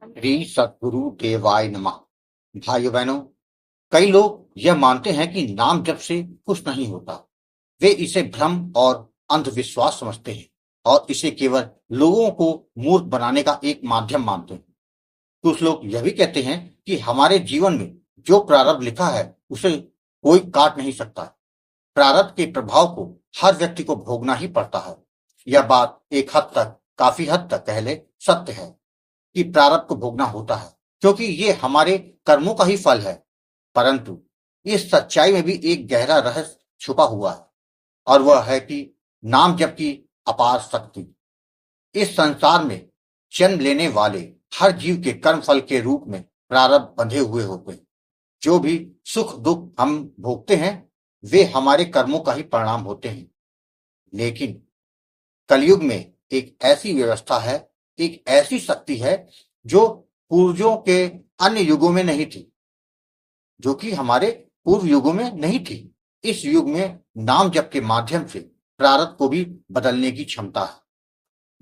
श्री सद्गुरु देवाय नमः। भाइयों बहनों, कई लोग यह मानते हैं कि नाम जप से कुछ नहीं होता। वे इसे भ्रम और अंधविश्वास समझते हैं और इसे केवल लोगों को मूर्ख बनाने का एक माध्यम मानते हैं। कुछ लोग यह भी कहते हैं कि हमारे जीवन में जो प्रारब्ध लिखा है उसे कोई काट नहीं सकता। प्रारब्ध के प्रभाव को हर व्यक्ति को भोगना ही पड़ता है। यह बात एक हद तक, काफी हद तक पहले सत्य है कि प्रारब्ध को भोगना होता है, क्योंकि ये हमारे कर्मों का ही फल है। परंतु इस सच्चाई में भी एक गहरा रहस्य छुपा हुआ है, और वह है कि नाम जप की अपार शक्ति। इस संसार में जन्म लेने वाले हर जीव के कर्म फल के रूप में प्रारब्ध बंधे हुए होते हैं। जो भी सुख दुख हम भोगते हैं वे हमारे कर्मों का ही परिणाम होते हैं। लेकिन कलयुग में एक ऐसी व्यवस्था है, एक ऐसी शक्ति है जो पूर्वजों के अन्य युगों में नहीं थी, जो कि हमारे पूर्व युगों में नहीं थी। इस युग में नाम जप के माध्यम से प्रारब्ध को भी बदलने की क्षमता है।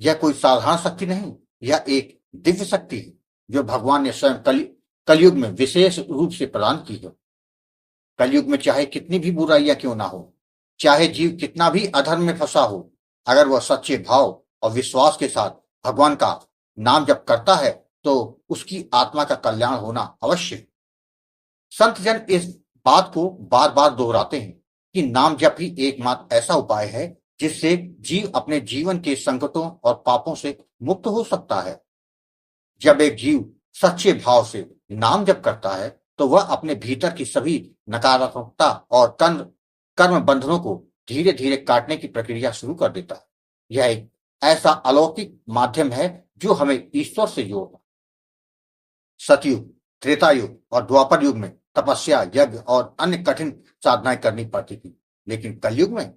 यह कोई साधारण शक्ति नहीं, यह एक दिव्य शक्ति है जो भगवान ने स्वयं कलयुग में विशेष रूप से प्रदान की है। कलयुग में चाहे कितनी भी बुराइयां क्यों ना हो, चाहे जीव कितना भी अधर्म में फंसा हो, अगर वह सच्चे भाव और विश्वास के साथ भगवान का नाम जप करता है तो उसकी आत्मा का कल्याण होना अवश्य है। संत जन इस बात को बार बार दोहराते हैं कि नाम जप ही एकमात्र ऐसा उपाय है जिससे जीव अपने जीवन के संकटों और पापों से मुक्त हो सकता है। जब एक जीव सच्चे भाव से नाम जप करता है तो वह अपने भीतर की सभी नकारात्मकता और कर्म बंधनों को धीरे धीरे काटने की प्रक्रिया शुरू कर देता है। यह एक ऐसा अलौकिक माध्यम है जो हमें ईश्वर से जोड़ता है। सतयुग, त्रेता युग और द्वापर युग में तपस्या, यज्ञ और अन्य कठिन साधनाएं करनी पड़ती थी, लेकिन कलयुग में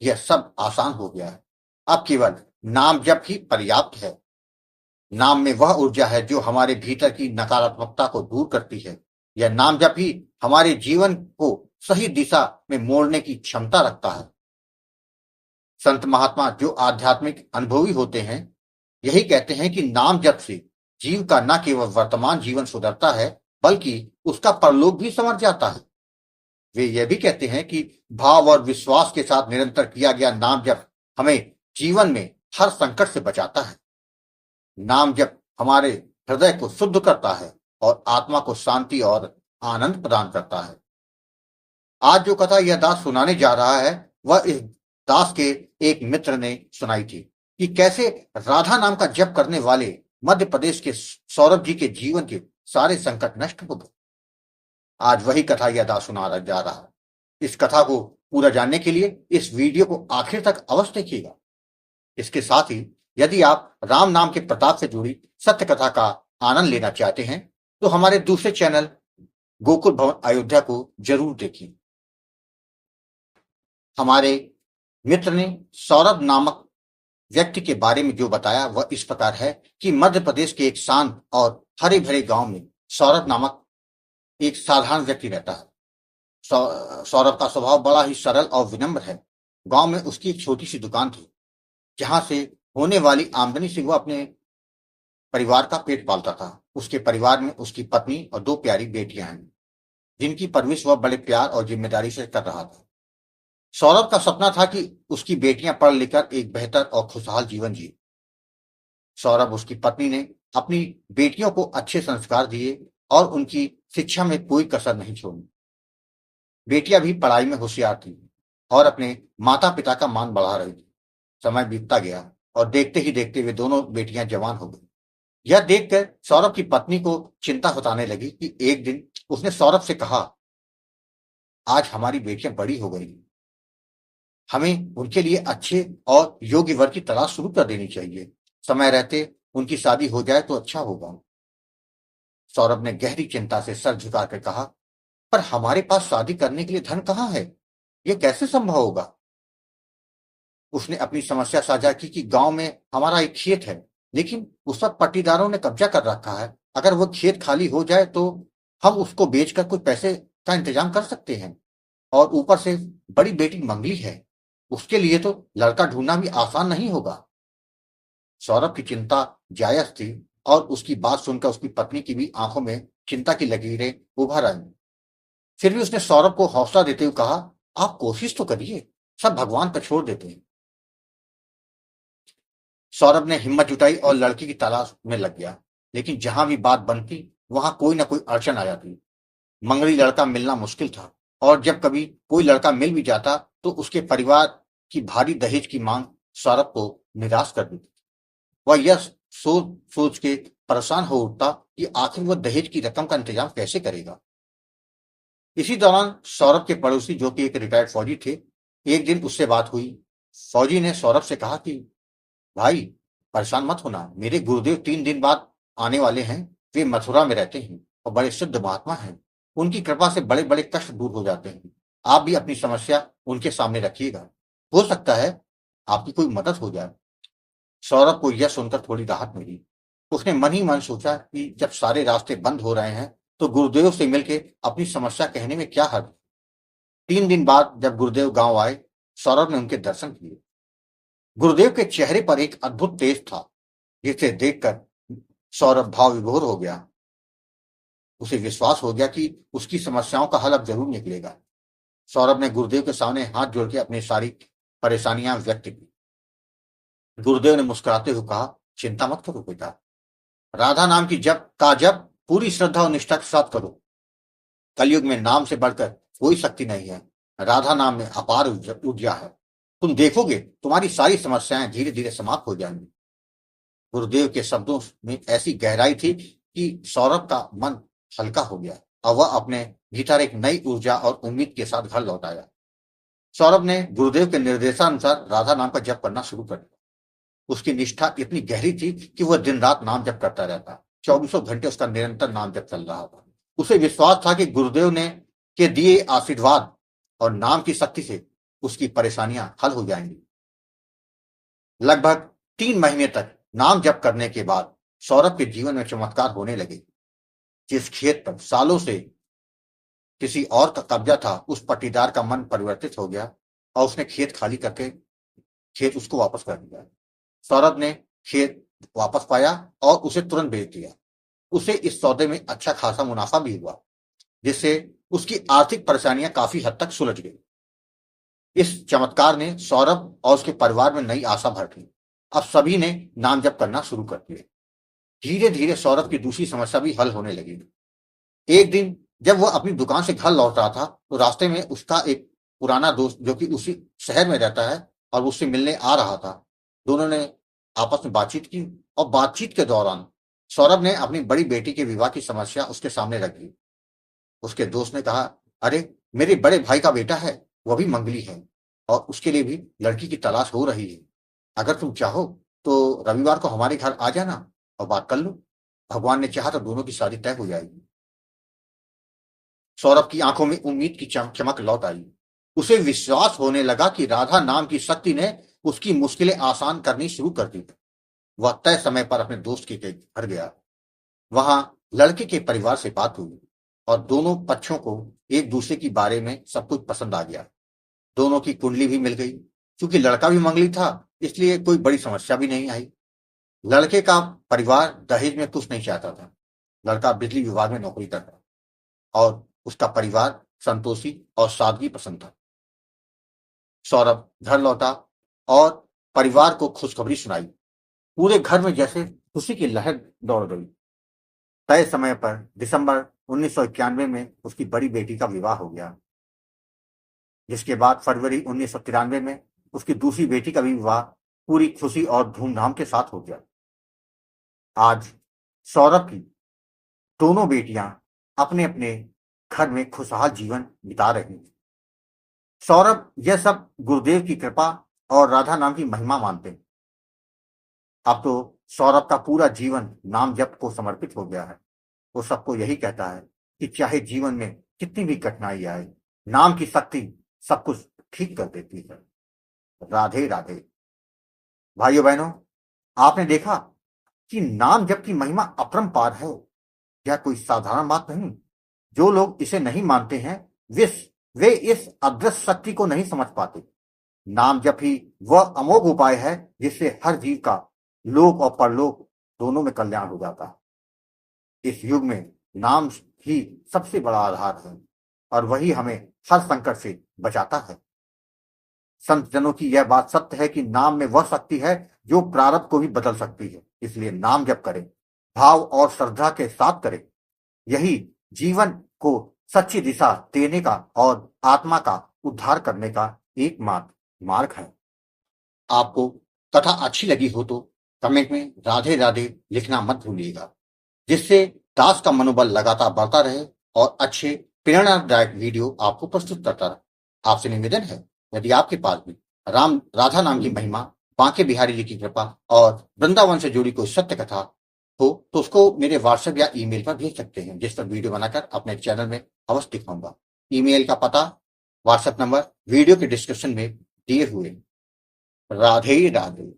यह सब आसान हो गया है। अब केवल नाम जप ही पर्याप्त है। नाम में वह ऊर्जा है जो हमारे भीतर की नकारात्मकता को दूर करती है। यह नाम जप ही हमारे जीवन को सही दिशा में मोड़ने की क्षमता रखता है। संत महात्मा जो आध्यात्मिक अनुभवी होते हैं यही कहते हैं कि नाम जप से जीव का न केवल वर्तमान जीवन सुधरता है बल्कि उसका परलोक भी संवर जाता है। वे यह भी कहते हैं कि भाव और विश्वास के साथ निरंतर किया गया नाम जप हमें जीवन में हर संकट से बचाता है। नाम जप हमारे हृदय को शुद्ध करता है और आत्मा को शांति और आनंद प्रदान करता है। आज जो कथा यह दास सुनाने जा रहा है वह इस दास के एक मित्र ने सुनाई थी कि कैसे राधा नाम का जप करने वाले मध्य प्रदेश के सौरभ जी के जीवन के सारे संकट नष्ट हो गए। आज वही कथा यह दास सुना जा रहा है। इस कथा को पूरा जानने के लिए इस वीडियो को आखिर तक अवश्य देखिएगा। इसके साथ ही यदि आप राम नाम के प्रताप से जुड़ी सत्य कथा का आनंद लेना चाहते हैं तो हमारे दूसरे चैनल गोकुल भवन अयोध्या को जरूर देखिए। हमारे मित्र ने सौरभ नामक व्यक्ति के बारे में जो बताया वह इस प्रकार है कि मध्य प्रदेश के एक शांत और हरे भरे गांव में सौरभ नामक एक साधारण व्यक्ति रहता है। सौरभ का स्वभाव बड़ा ही सरल और विनम्र है। गांव में उसकी एक छोटी सी दुकान थी जहां से होने वाली आमदनी से वह अपने परिवार का पेट पालता था। उसके परिवार में उसकी पत्नी और 2 प्यारी बेटियां हैं जिनकी परवरिश वह बड़े प्यार और जिम्मेदारी से कर रहा था। सौरभ का सपना था कि उसकी बेटियां पढ़ लिखकर एक बेहतर और खुशहाल जीवन जिए। सौरभ उसकी पत्नी ने अपनी बेटियों को अच्छे संस्कार दिए और उनकी शिक्षा में कोई कसर नहीं छोड़ी। बेटियां भी पढ़ाई में होशियार थी और अपने माता पिता का मान बढ़ा रही थी। समय बीतता गया और देखते ही देखते वे दोनों बेटियां जवान हो गई। यह देखकर सौरभ की पत्नी को चिंता सताने लगी कि एक दिन उसने सौरभ से कहा, आज हमारी बेटियां बड़ी हो गई, हमें उनके लिए अच्छे और योग्य वर की तलाश शुरू कर देनी चाहिए। समय रहते उनकी शादी हो जाए तो अच्छा होगा। सौरभ ने गहरी चिंता से सर झुकाकर कहा, पर हमारे पास शादी करने के लिए धन कहाँ है? यह कैसे संभव होगा? उसने अपनी समस्या साझा की कि गांव में हमारा एक खेत है, लेकिन उस पर पट्टीदारों ने कब्जा कर रखा है। अगर वो खेत खाली हो जाए तो हम उसको बेचकर कुछ पैसे का इंतजाम कर सकते हैं, और ऊपर से बड़ी बेटी मंगली है, उसके लिए तो लड़का ढूंढना भी आसान नहीं होगा। सौरभ की चिंता जायज थी, और उसकी बात सुनकर उसकी पत्नी की भी आंखों में चिंता की लकीरें उभर आई। फिर भी उसने सौरभ को हौसला देते हुए कहा, आप कोशिश तो करिए, सब भगवान पर छोड़ देते हैं। सौरभ ने हिम्मत जुटाई और लड़की की तलाश में लग गया, लेकिन जहां भी बात बनती वहां कोई ना कोई अड़चन आ जाती। मंगली लड़का मिलना मुश्किल था, और जब कभी कोई लड़का मिल भी जाता तो उसके परिवार की भारी दहेज की मांग सौरभ को निराश कर देती। वह यह सोच सोच के परेशान हो उठता कि आखिर वह दहेज की रकम का इंतजाम कैसे करेगा। इसी दौरान सौरभ के पड़ोसी, जो कि एक रिटायर्ड फौजी थे, एक दिन उससे बात हुई। फौजी ने सौरभ से कहा कि भाई, परेशान मत होना, मेरे गुरुदेव 3 दिन बाद आने वाले हैं। वे मथुरा में रहते हैं और बड़े शुद्ध महात्मा हैं। उनकी कृपा से बड़े बड़े कष्ट दूर हो जाते हैं। आप भी अपनी समस्या उनके सामने रखिएगा, हो सकता है आपकी कोई मदद हो जाए। सौरभ को यह सुनकर थोड़ी राहत मिली। उसने मन ही मन सोचा कि जब सारे रास्ते बंद हो रहे हैं तो गुरुदेव से मिलके अपनी समस्या कहने में क्या हर्ज। 3 दिन बाद जब गुरुदेव गांव आए, सौरभ ने उनके दर्शन किए। गुरुदेव के चेहरे पर एक अद्भुत तेज था, जिसे देखकर सौरभ भाव विभोर हो गया। उसे विश्वास हो गया कि उसकी समस्याओं का हल अब जरूर निकलेगा। सौरभ ने गुरुदेव के सामने हाथ जोड़ के अपनी सारी परेशानियां व्यक्त की। गुरुदेव ने मुस्कुराते हुए कहा, चिंता मत करो बेटा, राधा नाम की जप पूरी श्रद्धा और निष्ठा के साथ करो। कलयुग में नाम से बढ़कर कोई शक्ति नहीं है। राधा नाम में अपार ऊर्जा है। तुम देखोगे तुम्हारी सारी समस्याएं धीरे धीरे समाप्त हो जाएंगी। गुरुदेव के शब्दों में ऐसी गहराई थी कि सौरभ का मन हल्का हो गया और वह अपने भीतर एक नई ऊर्जा और उम्मीद के साथ घर लौट आया। सौरभ ने गुरुदेव के निर्देशानुसार राधा नाम का जप करना शुरू कर दिया। उसकी निष्ठा इतनी गहरी थी कि वह दिन रात नाम जप करता रहता। 24 घंटे उसका निरंतर नाम जप चल रहा था। उसे विश्वास था कि गुरुदेव ने के दिए आशीर्वाद और नाम की शक्ति से उसकी परेशानियां हल हो जाएंगी। लगभग 3 महीने तक नाम जप करने के बाद सौरभ के जीवन में चमत्कार होने लगे। जिस खेत पर सालों से किसी और का कब्जा था, उस पट्टीदार का मन परिवर्तित हो गया और उसने खेत खाली करके खेत उसको वापस कर दिया। सौरभ ने खेत वापस पाया और उसे तुरंत बेच दिया। उसे इस सौदे में अच्छा खासा मुनाफा भी हुआ, जिससे उसकी आर्थिक परेशानियां काफी हद तक सुलझ गई। इस चमत्कार ने सौरभ और उसके परिवार में नई आशा भर दी। अब सभी ने नाम जप करना शुरू कर दिया। धीरे धीरे सौरभ की दूसरी समस्या भी हल होने लगी। एक दिन जब वह अपनी दुकान से घर लौट रहा था तो रास्ते में उसका एक पुराना दोस्त, जो कि उसी शहर में रहता है, और उससे मिलने आ रहा था। दोनों ने आपस में बातचीत की और बातचीत के दौरान सौरभ ने अपनी बड़ी बेटी के विवाह की समस्या उसके सामने रख दी। उसके दोस्त ने कहा, अरे, मेरे बड़े भाई का बेटा है, वह भी मंगली है और उसके लिए भी लड़की की तलाश हो रही है। अगर तुम चाहो तो रविवार को हमारे घर आ जाना और बात कर लो। भगवान ने चाहा तो दोनों की शादी तय हो जाएगी। सौरभ की आंखों में उम्मीद की चमक लौट आई। उसे विश्वास होने लगा कि राधा नाम की शक्ति ने उसकी मुश्किलें आसान करनी शुरू कर दी। वह तय समय पर अपने दोस्त के घर गया। वहां लड़के के परिवार से बात हुई और दोनों पक्षों को एक दूसरे के बारे में सब कुछ पसंद आ गया। दोनों की कुंडली भी मिल गई। क्योंकि लड़का भी मंगली था, इसलिए कोई बड़ी समस्या भी नहीं आई। लड़के का परिवार दहेज में कुछ नहीं चाहता था। लड़का बिजली विभाग में नौकरी करता और उसका परिवार संतोषी और सादगी पसंद था। सौरभ घर लौटा और परिवार को खुशखबरी सुनाई। पूरे घर में जैसे खुशी की लहर दौड़ गई। तय समय पर दिसंबर 1991 में उसकी बड़ी बेटी का विवाह हो गया, जिसके बाद फरवरी 1993 में उसकी दूसरी बेटी का भी विवाह पूरी खुशी और धूमधाम के साथ हो गया। आज सौरभ की दोनों बेटियां अपने अपने घर में खुशहाल जीवन बिता रही हैं। सौरभ यह सब गुरुदेव की कृपा और राधा नाम की महिमा मानते हैं। अब तो सौरभ का पूरा जीवन नाम जप को समर्पित हो गया है। वो सबको यही कहता है कि चाहे जीवन में कितनी भी कठिनाई आए, नाम की शक्ति सब कुछ ठीक कर देती है। राधे राधे। भाइयों बहनों, आपने देखा कि नाम जप की महिमा अपरंपार है। यह कोई साधारण बात नहीं। जो लोग इसे नहीं मानते हैं, वे इस अदृश्य शक्ति को नहीं समझ पाते। नाम जप ही वह अमोघ उपाय है जिससे हर जीव का लोक और परलोक दोनों में कल्याण हो जाता है। इस युग में नाम ही सबसे बड़ा आधार है और वही हमें हर संकट से बचाता है। संत जनों की यह बात सत्य है कि नाम में वह शक्ति है जो प्रारब्ध को भी बदल सकती है। इसलिए नाम जप करें, भाव और श्रद्धा के साथ करें। यही जीवन को सच्ची दिशा देने का और आत्मा का उद्धार करने का एकमात्र मार्ग है। आपको कथा अच्छी लगी हो तो कमेंट में राधे राधे लिखना मत भूलिएगा, जिससे दास का मनोबल लगातार बढ़ता रहे और अच्छे प्रेरणादायक वीडियो आपको प्रस्तुत करता रहे। आपसे निवेदन है, यदि आपके पास भी राम राधा नाम की महिमा, बांके बिहारी जी की कृपा और वृंदावन से जुड़ी कोई सत्य कथा हो तो उसको मेरे व्हाट्सएप या ईमेल पर भेज सकते हैं, जिस पर वीडियो बनाकर अपने चैनल में अवश्य दिखाऊंगा। ईमेल का पता, व्हाट्सएप नंबर वीडियो के डिस्क्रिप्शन में दिए हुए। राधे राधे।